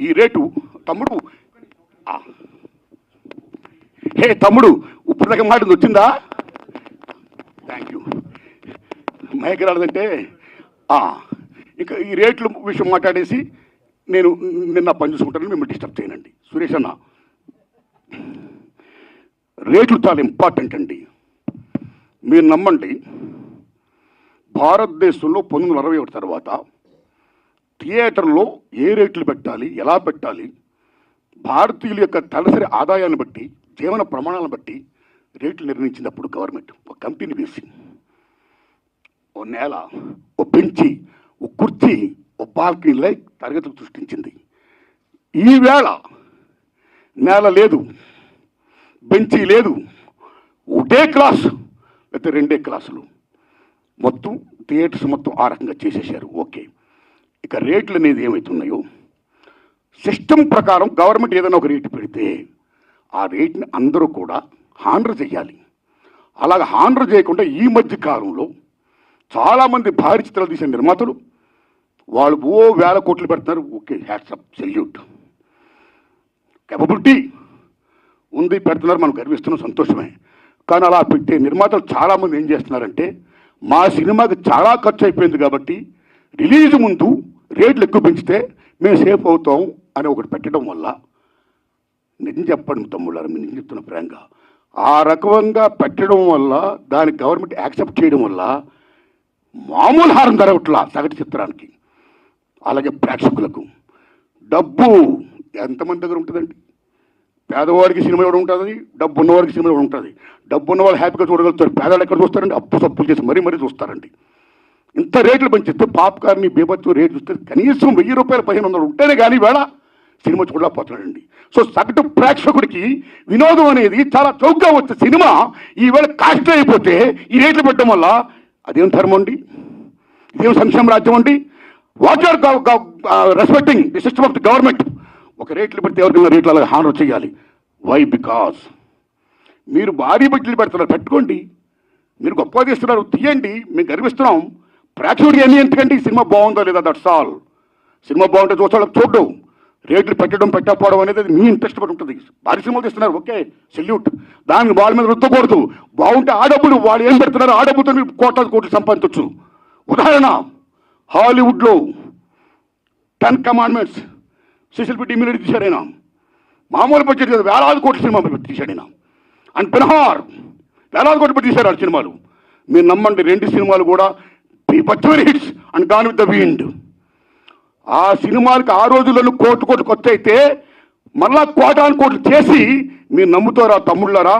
ఈ రేటు తమ్ముడు, హే తమ్ముడు, ఇప్పుడు దాకా మాట వచ్చిందా? Thank you. మైక్ రాలేదంటే ఇంకా ఈ రేట్ల విషయం మాట్లాడేసి నేను నిన్న పని చూసుకుంటాను, మిమ్మల్ని డిస్టర్బ్ చేయనండి. సురేష్ అన్న, రేట్లు చాలా ఇంపార్టెంట్ అండి. మీరు నమ్మండి, భారతదేశంలో 1961 తర్వాత థియేటర్లో ఏ రేట్లు పెట్టాలి, ఎలా పెట్టాలి, భారతీయుల యొక్క తలసరి ఆదాయాన్ని బట్టి, జీవన ప్రమాణాలను బట్టి రేట్లు నిర్ణయించినప్పుడు గవర్నమెంట్ ఒక కమిటీని వేసి ఓ నేల, ఓ బెంచి, ఓ కుర్చీ, ఓ బాల్కనీలై తరగతులు సృష్టించింది. ఈవేళ నేల లేదు, బెంచీ లేదు, ఒకటే క్లాసు లేకపోతే 2 క్లాసులు, మొత్తం థియేటర్స్ మొత్తం ఆ రకంగా చేసేసారు. ఓకే, ఇక రేట్లు అనేది ఏమవుతున్నాయో సిస్టమ్ ప్రకారం గవర్నమెంట్ ఏదైనా ఒక రేటు పెడితే ఆ రేట్ని అందరూ కూడా హానర్ చేయాలి. అలాగ హానర్ చేయకుండా ఈ మధ్య కాలంలో చాలామంది భారీ చిత్రాలు తీసిన నిర్మాతలు వాళ్ళు వేల కోట్లు పెడుతున్నారు. ఓకే, హ్యాట్సప్, సెల్యూట్, కేపబిలిటీ ఉంది, పెడుతున్నారు, మనం గర్విస్తున్నాం, సంతోషమే. కానీ అలా పెట్టే నిర్మాతలు చాలామంది ఏం చేస్తున్నారంటే, మా సినిమాకి చాలా ఖర్చు అయిపోయింది కాబట్టి రిలీజ్ ముందు రేట్లు ఎక్కువ పెంచితే మేము సేఫ్ అవుతాం అని ఒకటి పెట్టడం వల్ల, నిజం చెప్పండి తమ్ముళ్ళారు, మీరు నిజం చెప్తున్న ఫ్రాంక్గా, ఆ రకంగా పెట్టడం వల్ల, దానికి గవర్నమెంట్ యాక్సెప్ట్ చేయడం వల్ల మామూలు హారం జరగట్లా సగటు చిత్రానికి. అలాగే ప్రేక్షకులకు డబ్బు ఎంతమంది దగ్గర ఉంటుందండి? పేదవాడికి సినిమా కూడా ఉంటుంది, డబ్బు ఉన్నవాడికి సినిమా కూడా ఉంటుంది. డబ్బు ఉన్నవాళ్ళు హ్యాపీగా చూడగలుగుతారు, పేదవాళ్ళు ఎక్కడ చూస్తారండి? అప్పు సప్పులు చేసి మరీ చూస్తారండి. ఇంత రేట్లు పెంచిస్తే పాప్కార్న్ బీభత్సం రేటు చూస్తే కనీసం 1000 రూపాయలు 1500 ఉంటేనే కానీ వేళ సినిమా చూడలేకపోతున్నాడండి. సో సగటు ప్రేక్షకుడికి వినోదం అనేది చాలా చౌకగా వచ్చే సినిమా ఈవేళ కాస్ట్ అయిపోతే ఈ రేట్లు పెట్టడం వల్ల అదేం ధర్మం అండి? ఇదేం సంక్షేమ రాజ్యం అండి? What are respecting the system of the government? ఒక రేట్లు పెడితే ఎవరికైనా రేట్లు అలా హానర్ చేయాలి. వై? బికాస్ మీరు భారీ బడ్జెట్లు పెడుతున్నారు, పెట్టుకోండి, మీరు గొప్పగా తీస్తున్నారు, తీయండి, మేము గర్విస్తున్నాం. ప్రేక్షకుడికి అన్నీ ఎందుకండి? సినిమా బాగుందో లేదా, దట్స్ ఆల్. సినిమా బాగుంటే చూస్తాడు, చూడడం. రేట్లు పెట్టడం పెట్టకపోవడం అనేది మీ ఇంట్రెస్ట్ పడి ఉంటుంది. భారీ సినిమాలు తీస్తున్నారు, ఓకే, సెల్యూట్. దానికి వాళ్ళ మీద రుద్దకూడదు. బాగుంటే ఆ డబ్బులు వాళ్ళు ఏం పెడుతున్నారు, ఆ డబ్బుతో మీరు కోట్లు సంపాదించవచ్చు. ఉదాహరణ, హాలీవుడ్లో 10 కమాండ్మెంట్స్ సిసిల్ పెట్టి ఇమ్యూనిటీ తీశాడైనా, మామూలు బడ్జెట్ కదా, వేలాది కోట్ల సినిమా తీశాడైనా. అండ్ బెన్హార్ వేలాది కోట్లు పెట్టి తీశాడు ఆ సినిమాలు. మీరు నమ్మండి, 2 సినిమాలు కూడా బచ్చవరి hits and gone with the wind. ఆ సినిమాలకు ఆ రోజుల్లో కోట్లు ఖర్చు అయితే మళ్ళా కోట్లు చేసి మీరు నమ్ముతారా తమ్ముళ్ళారా?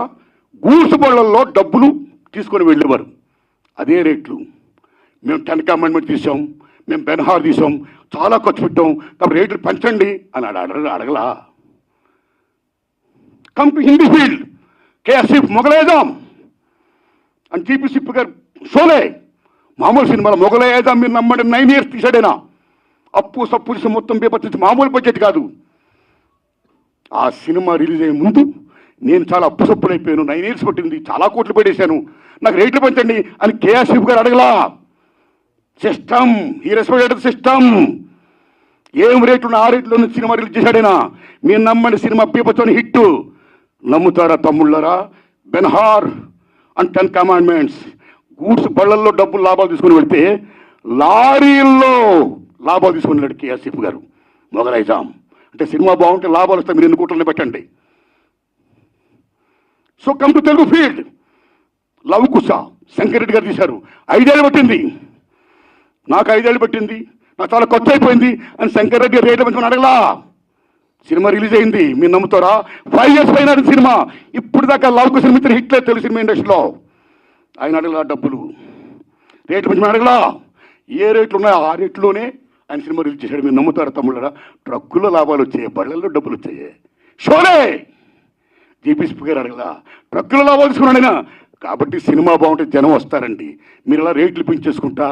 గూడ్స్ బళ్ళల్లో డబ్బులు తీసుకొని వెళ్ళేవారు. అదే రేట్లు. మేము 10 కమాండ్మెంట్ తీసాం, మేము బెన్హార్ తీసాం, చాలా ఖర్చు పెట్టాం, కాబట్టి రేట్లు పెంచండి అని అడగలా. కమ్ టు హిందీ ఫీల్డ్, కేఎస్ఎఫ్ మొగలేదాం అని టీపీ సిప్ గారు షోలే, మామూలు సినిమాలో మొగలేదాం మీరు నమ్మండి 9 years తీసాడైనా. అప్పు సప్పు తీసి మొత్తం పేపర్ మామూలు బడ్జెట్ కాదు. ఆ సినిమా రిలీజ్ అయ్యే ముందు నేను చాలా అప్పు సప్పులు అయిపోయాను, 9 years పట్టింది, చాలా కోట్లు పెట్టేశాను, నాకు రేట్లు పెంచండి అని కేఎస్ఎఫ్ గారు అడగలా. సిస్టమ్, ఈ రెస్పెక్టెడ్ సిస్టమ్. ఏం రేట్లు ఆ రేట్లో సినిమా రిలీజ్ చేశాడైనా. మీరు నమ్మండి, సినిమా పీపతోని హిట్. నమ్ముతారా తమ్ముళ్ళరా? బెన్హార్ అండ్ 10 కమాండ్మెంట్స్ గూడ్స్ బళ్ళల్లో డబ్బులు లాభాలు తీసుకుని వెళ్తే లారీల్లో లాభాలు తీసుకుని వెళ్ళాడు కేఎస్ఎఫ్ గారు. మొగలైజాం అంటే సినిమా బాగుంటే లాభాలు వస్తాయి, మీరు 2 కోట్లని పెట్టండి. So come to Telugu field. Lava Kusa Shankar Reddy garu తీశారు, 5 ఏళ్ళు పట్టింది, నాకు 5 ఏళ్ళు పట్టింది, నాకు చాలా ఖర్చు అయిపోయింది అని శంకర్ రెడ్డి రేట్లు పెంచుకొని అడగలా. సినిమా రిలీజ్ అయింది, మీరు నమ్ముతారా? 5 years పైన సినిమా. ఇప్పుడు దాకా లవ్ కుశ మిత్ర హిట్లే తెలుగు సినిమా ఇండస్ట్రీలో. ఆయన అడగలా డబ్బులు, రేట్లు పెంచుకొని అడగలా. ఏ రేట్లు ఉన్నాయో ఆ రేట్లోనే ఆయన సినిమా రిలీజ్ చేశాడు. మీరు నమ్ముతారా తమ్ముళ్ళరా? ట్రక్కులో లాభాలు వచ్చాయి, బళ్ళల్లో డబ్బులు వచ్చాయి. షోలే జేపీసీ గారు అడగలా, ట్రక్కులో లాభాలు తీసుకున్నాడు ఆయన. కాబట్టి సినిమా బాగుంటే జనం వస్తారండి. మీరు ఇలా రేట్లు పెంచేసుకుంటా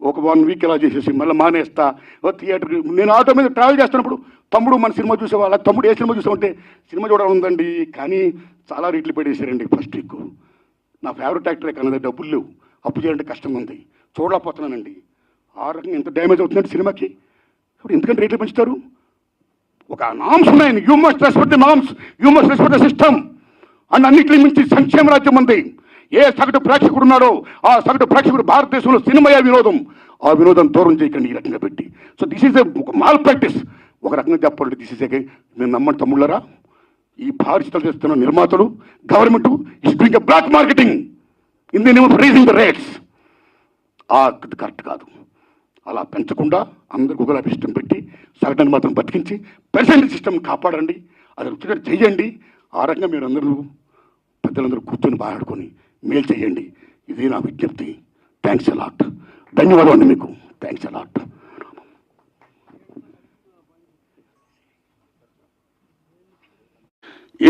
ఒక 1 week ఇలా చేసేసి మళ్ళీ మానేస్తా. థియేటర్కి నేను ఆటో మీద ట్రావెల్ చేస్తున్నప్పుడు, తమ్ముడు మన సినిమా చూసేవాళ్ళ, తమ్ముడు ఏ సినిమా చూసామంటే సినిమా చూడడం ఉందండి, కానీ చాలా రేట్లు పెట్టేశారండి ఫస్ట్ వీక్. నా ఫేవరెట్ యాక్టర్ కన్నా డబ్బులు లేవు, అప్పు చేయాలంటే కష్టంగా ఉంది. చూడలేకపోతున్నానండి. ఆ రకంగా ఎంత డ్యామేజ్ అవుతుందంటే సినిమాకి. ఇప్పుడు ఎందుకంటే రేట్లు పెంచుతారు? ఒక నామ్స్ ఉన్నాయని, you must respect the norms, you must respect the system. And అన్నింటినీ మించి సంక్షేమ రాజ్యం ఉంది. ఏ సగటు ప్రేక్షకుడు ఉన్నాడో ఆ సగటు ప్రేక్షకుడు భారతదేశంలో సినిమాయే వినోదం. ఆ వినోదం దూరం చేయకండి ఈ రకంగా పెట్టి. సో దిస్ ఈజ్ ఒక మాల్ ప్రాక్టీస్. ఒక రకంగా చెప్పాలంటే దిస్ ఈజ్ నేను నమ్మండి తమ్ముళ్ళరా, ఈ బాధ్యతలు చేస్తున్న నిర్మాతలు, government is doing a black marketing in the name of raising the rates. అది కరెక్ట్ కాదు. అలా పెంచకుండా అందరికి ఒకలా సిస్టమ్ పెట్టి సగటుని మాత్రం బతికించి పర్సెంటేజ్ సిస్టమ్ కాపాడండి. అది రుచిగా చెయ్యండి. ఆ రకంగా మీరు అందరూ పెద్దలందరూ కూర్చొని మాట్లాడుకొని మేలు చేయండి. ఇది నా విజ్ఞప్తి. Thanks a lot. ధన్యవాదాలు అండి మీకు. Thanks a lot.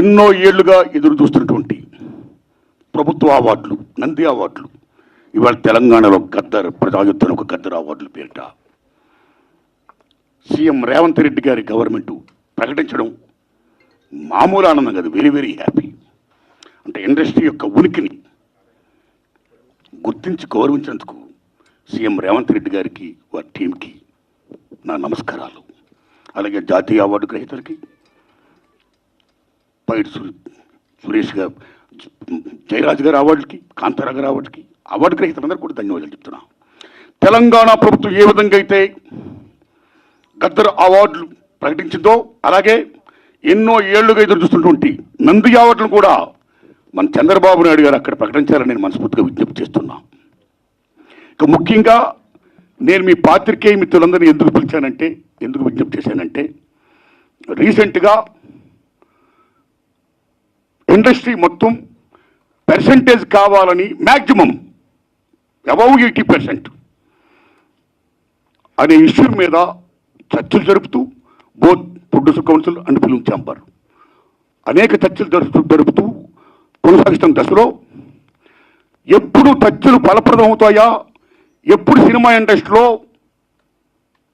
ఎన్నో ఏళ్లుగా ఎదురు చూస్తున్నటువంటి ప్రభుత్వ అవార్డులు, నంది అవార్డులు, ఇవాళ తెలంగాణలో గద్దర్ ప్రజాయుద్ధం ఒక గద్దర్ అవార్డులు పేరిట సీఎం రేవంత్ రెడ్డి గారి గవర్నమెంట్ ప్రకటించడం మామూలు ఆనందం కాదు. Very very happy. అంటే ఇండస్ట్రీ యొక్క ఉనికిని గుర్తించి గౌరవించినందుకు సీఎం రేవంత్ రెడ్డి గారికి, వారి టీంకి నా నమస్కారాలు. అలాగే జాతీయ అవార్డు గ్రహీతలకి, పైడి సురేష్ గారు, జయరాజ్ గారి అవార్డుకి, కాంతారా గారి అవార్డుకి, అవార్డు గ్రహీతలందరూ కూడా ధన్యవాదాలు చెప్తున్నా. తెలంగాణ ప్రభుత్వం ఏ విధంగా అయితే గద్దర్ అవార్డులు ప్రకటించిందో అలాగే ఎన్నో ఏళ్లుగా ఎదురు చూస్తున్నటువంటి నంది అవార్డులను కూడా మన చంద్రబాబు నాయుడు గారు అక్కడ ప్రకటించారని నేను మనస్ఫూర్తిగా విజ్ఞప్తి చేస్తున్నా. ఇక ముఖ్యంగా నేను మీ పాత్రికేయ మిత్రులందరినీ ఎందుకు పిలిచానంటే, ఎందుకు విజ్ఞప్తి చేశానంటే, రీసెంట్గా ఇండస్ట్రీ మొత్తం పర్సెంటేజ్ కావాలని మ్యాక్సిమం అబౌవ్ 80% అనే ఇష్యూ మీద చర్చలు జరుపుతూ both producer council and film chamber అనేక చర్చలు జరుపుతూ కొనసాగిస్తున్న దశలో ఎప్పుడు చర్చలు ఫలప్రదం అవుతాయా, ఎప్పుడు సినిమా ఇండస్ట్రీలో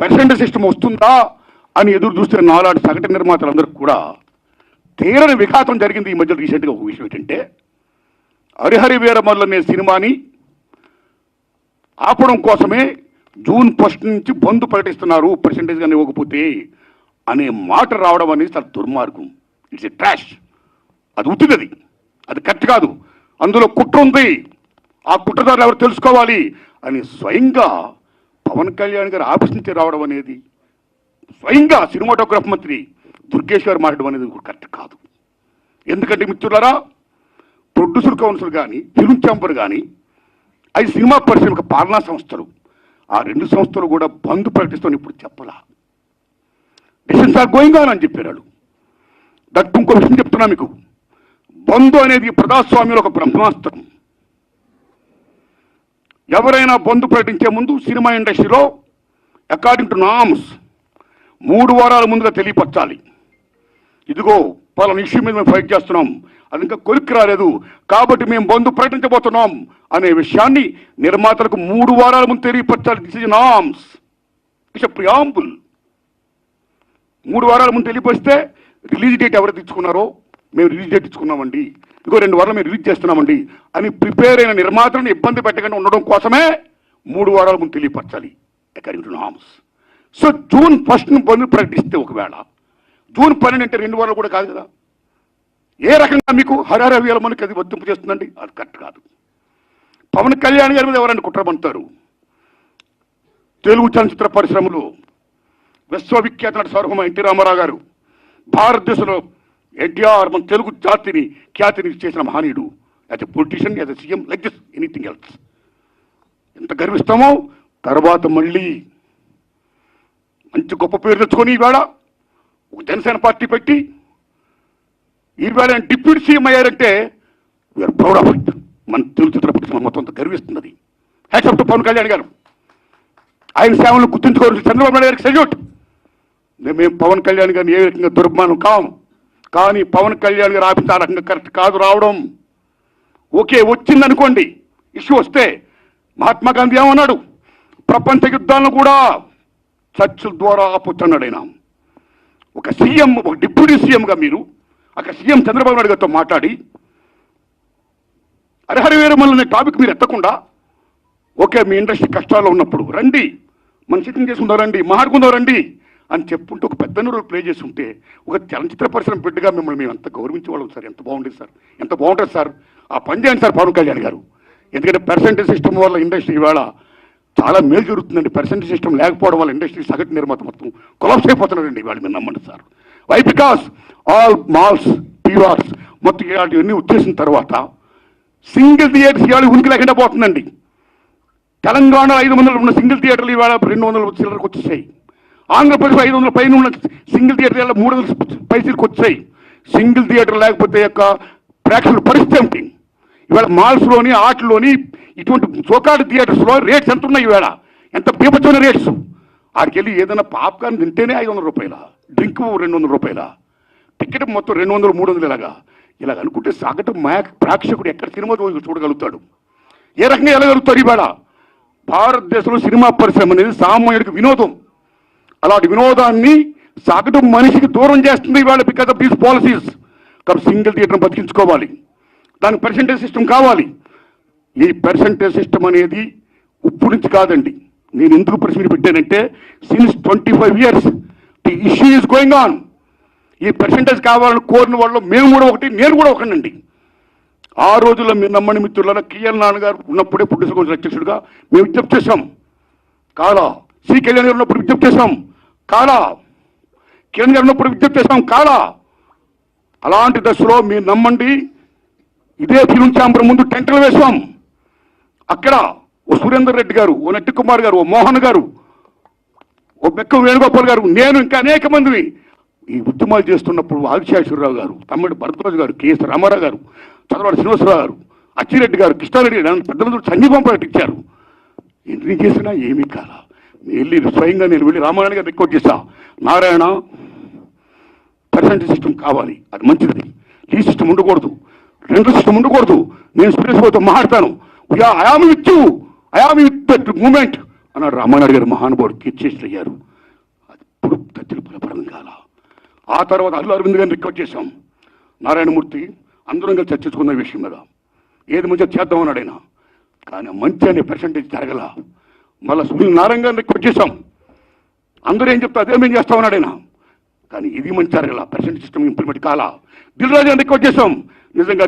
పర్సెంటేజ్ సిస్టమ్ వస్తుందా అని ఎదురు చూస్తే నాలాంటి సగటు నిర్మాతలందరికీ కూడా తీరని విఘాతం జరిగింది. ఈ మధ్య రీసెంట్గా ఒక విషయం ఏంటంటే, హరిహరి వీరమల్లు అనే సినిమాని ఆపడం కోసమే జూన్ 1 నుంచి బంద్ ప్రకటిస్తున్నారు పర్సెంటేజ్ కానీ ఇవ్వకపోతే అనే మాట రావడం అనేది చాలా దుర్మార్గం. It's a trash. అది ఉత్తిది, అది కరెక్ట్ కాదు. అందులో కుట్ర ఉంది. ఆ కుట్రదారులు ఎవరు తెలుసుకోవాలి అని స్వయంగా పవన్ కళ్యాణ్ గారు ఆఫీస్ నుంచి రావడం అనేది, స్వయంగా సినిమాటోగ్రఫీ మంత్రి దుర్గేష్ గారు మాట్లాడడం అనేది కరెక్ట్ కాదు. ఎందుకంటే మిత్రులారా, ప్రొడ్యూసర్ కౌన్సిల్ కానీ ఫిల్మ్ ఛాంబర్ కానీ అవి సినిమా పరిశ్రమ పాలనా సంస్థలు. ఆ రెండు సంస్థలు కూడా బంద్ ప్రకటిస్తామని ఇప్పుడు చెప్పలా. డిసిషన్స్ ఆర్ గోయింగ్ ఆన్ అని చెప్పారు వాళ్ళు. దట్ ఇంకో విషయం చెప్తున్నా మీకు, బంద్ అనేది ప్రజాస్వామ్యంలో ఒక బ్రహ్మాస్త్రం. ఎవరైనా బంద్ ప్రకటించే ముందు సినిమా ఇండస్ట్రీలో అకార్డింగ్ టు నామ్స్ 3 వారాల ముందుగా తెలియపరచాలి. ఇదిగో పలానా ఇష్యూ మీద మేము ఫైట్ చేస్తున్నాం, అది ఇంకా కొలిక్కి రాలేదు కాబట్టి మేము బంద్ ప్రకటించబోతున్నాం అనే విషయాన్ని నిర్మాతలకు 3 వారాల ముందు తెలియపరచాలి. This is norms, it's a preamble. 3 వారాల ముందు తెలియపరిస్తే రిలీజ్ డేట్ ఎవరు తెచ్చుకున్నారో, మేము రిలీజ్ డేట్ ఇచ్చుకున్నామండి, ఇంకో 2 వారాలు మేము రిలీజ్ చేస్తున్నామండి అని ప్రిపేర్ అయిన నిర్మాతలను ఇబ్బంది పెట్టకుండా ఉండడం కోసమే 3 వారాల ముందు తెలియపరచాలి according to norms. So June 1 bandh ప్రకటిస్తే ఒకవేళ జూన్ 12 అంటే 2 వారాలు కూడా కాదు కదా. ఏ రకంగా మీకు హరిహర వీరమల్లుకి అది వర్తింపు చేస్తుందండి? అది కరెక్ట్ కాదు. పవన్ కళ్యాణ్ గారి మీద ఎవరైనా కుట్రబంటారు. తెలుగు చలనచిత్ర పరిశ్రమలో విశ్వవిఖ్యాత నట సార్వభౌమ ఎన్టీ రామారావు గారు, భారతదేశంలో ఎన్టీఆర్ మన తెలుగు జాతిని ఖ్యాతిని చేసిన మహనీయుడు. As a politician, as a CM, like this anything else. ఎంత గర్విస్తామో. తర్వాత మళ్ళీ మంచి గొప్ప పేరు తెచ్చుకొని ఈవేళ ఒక జనసేన పార్టీ పెట్టి ఈవేళ డిప్యూటీ సీఎం అయ్యారంటే వీఆర్ ప్రౌడ్ ఆఫ్ ఇట్. మన తెలుగు చిత్ర పరిశ్రమ మొత్తం గర్విస్తున్నది. Hats off to Pawan Kalyan garu. ఆయన సేవలను గుర్తుంచుకోవాల్సిన చంద్రబాబు నాయుడు గారికి సెల్యూట్. మేము పవన్ కళ్యాణ్ గారిని ఏ రకంగా దుర్మానం కాము, కానీ పవన్ కళ్యాణ్ గారు ఆఫీస్ ఆ రకంగా కరెక్ట్ కాదు రావడం. ఓకే, వచ్చిందనుకోండి, ఇష్యూ వస్తే మహాత్మా గాంధీ ఏమన్నాడు, ప్రపంచ యుద్ధాలను కూడా చర్చల ద్వారా ఆపొచ్చన్నాడు ఆయన. ఒక సీఎం, ఒక డిప్యూటీ సీఎంగా మీరు అక్కడ సీఎం చంద్రబాబు నాయుడు గారితో మాట్లాడి హరిహర వీరమల్లు అనే టాపిక్ మీరు ఎత్తకుండా ఓకే మీ ఇండస్ట్రీ కష్టాల్లో ఉన్నప్పుడు రండి, మనం సిట్టింగ్ చేసుకుందాం రండి, మాట్లాడుకుందాం రండి అని చెప్పుకుంటూ ఒక పెద్ద రోల్ ప్లే చేస్తుంటే ఒక చలనచిత్ర పరిశ్రమ బిడ్డగా మిమ్మల్ని మేము ఎంత గౌరవించేవాళ్ళం సార్. ఎంత బాగుండేది సార్, ఎంత బాగుంటుంది సార్. ఆ పని చేయండి సార్ పవన్ కళ్యాణ్ గారు. ఎందుకంటే పర్సెంటేజ్ సిస్టమ్ వల్ల ఇండస్ట్రీ ఇవాళ చాలా మేలు జరుగుతుందండి. పర్సెంటేజ్ సిస్టమ్ లేకపోవడం వల్ల ఇండస్ట్రీ సగటు నిర్మాత మొత్తం కొలాప్స్ అయిపోతున్నారండి ఇవాళ. మీరు నమ్మండి sir. Why because all malls PRs మొత్తం ఇలాంటివన్నీ వచ్చేసిన తర్వాత సింగిల్ థియేటర్స్ ఇవాళ ఉనికి లేకుండా పోతుందండి. తెలంగాణ 500 ఉన్న సింగిల్ థియేటర్లు ఇవాళ 200 చిల్లరకు వచ్చేసాయి. ఆంధ్రప్రదేశ్ 500 పైన ఉన్న సింగిల్ థియేటర్ ఇవాళ 300 పైసలకు వచ్చాయి. సింగిల్ థియేటర్ లేకపోతే యొక్క ప్రేక్షకుల పరిస్థితి ఏమిటి? ఇవాళ మాల్స్లోని ఆటల్లోని ఇటువంటి చోకాడు థియేటర్స్లో రేట్స్ ఎంత ఉన్నాయి ఇవాళ? ఎంత బీభత్సమైన రేట్స్. ఆడికి వెళ్ళి ఏదైనా పాప్కార్న్ తింటేనే 500 రూపాయల, డ్రింక్ 200 రూపాయల, టికెట్ మొత్తం 200 300 ఇలాగ అనుకుంటే సగటు ప్రేక్షకుడు ఎక్కడ సినిమా చూడగలుగుతాడు? ఏ రకంగా వెళ్ళగలుగుతారు? ఇవాళ భారతదేశంలో సినిమా పరిశ్రమ అనేది సామాన్యుడికి వినోదం. అలాంటి వినోదాన్ని సగటు మనిషికి దూరం చేస్తుంది ఇవాళ బికాస్ ఆఫ్ దీస్ పాలసీస్. కాబట్టి సింగిల్ థియేటర్ని బతికించుకోవాలి, దానికి పర్సెంటేజ్ సిస్టమ్ కావాలి. ఈ పర్సెంటేజ్ సిస్టమ్ అనేది ఉప్పు నుంచి కాదండి. నేను ఎందుకు ప్రశ్న పెట్టానంటే since 25 years the issue is going on. ఈ పర్సెంటేజ్ కావాలని కోరిన వాళ్ళు మేము కూడా ఒకటి, నేను కూడా ఒకనండి. ఆ రోజుల్లో మీరు నమ్మని మిత్రుల కిఎల్ నాన్నగారు ఉన్నప్పుడే ప్రొడ్యూసర్ కౌన్సిల్ అధ్యక్షుడిగా మేము విజ్ఞప్తి చేశాం. కాలా సి కళ్యాణ్ గారు ఉన్నప్పుడు విజ్ఞప్తి చేశాం. కాలా కిరణ్ గారు ఉన్నప్పుడు విజ్ఞప్తి చేశాం. కాలా అలాంటి దశలో మీరు నమ్మండి, ఇదే ఫిలిం ఛాంబర్ ముందు టెంటలు వేశాం. అక్కడ ఓ సురేందర్ రెడ్డి గారు, ఓ నట్టి కుమార్ గారు, ఓ మోహన్ గారు, ఓ బెక్కం వేణుగోపాల్ గారు, నేను ఇంకా అనేక మందిని ఈ ఉద్యమాలు చేస్తున్నప్పుడు ఆదిశేషవరరావు గారు, తమ్ముడు భరద్వాజ్ గారు, కేఎస్ రామారావు గారు, చంద్రబాబు శ్రీనివాసరావు గారు, అచ్చిరెడ్డి గారు, కృష్ణారెడ్డి గారు పెద్ద మంది సంఘీభం ప్రకటించారు. ఎన్ని చేసినా ఏమీ కాలా. వెళ్ళి స్వయంగా నేను వెళ్ళి రామారాయణ గారు రిక్వెస్ట్ చేశా, నారాయణ పర్సెంటేజ్ సిస్టమ్ కావాలి, అది మంచిది. ఈ సిస్టమ్ ఉండకూడదు, రెండో సిస్టమ్ ఉండకూడదు. నేను సురేష్ బాబుతో మాట్లాడతాను, I am with you, I am with that moment అన్నాడు రామారాయణ గారు. మహానుభావుడు కీర్చేసి అయ్యారు. అది ఇప్పుడు తత్తులు బలపడం కాల. ఆ తర్వాత అల్లు అరవింద్ గారిని రిక్వెస్ట్ చేశాం. నారాయణమూర్తి అందరం కలిసి చర్చించుకున్న విషయం మీద ఏది మంచిగా చేద్దామన్నాడు ఆయన. కానీ మంచి అనే పర్సెంటేజ్ జరగల. మళ్ళీ సునీల్ నారాయణ గారిని రిక్వెస్ట్ చేశాం. అందరూ ఏం చెప్తా అదే మేము చేస్తామన్నాడు ఆయన. కానీ ఇది మంచి జరగల, పర్సెంటేజ్ సిస్టమ్ ఇంప్లిమెంట్ కాలా. దిల్ రాజు గారిని రిక్వెస్ట్ చేశాం. నిజంగా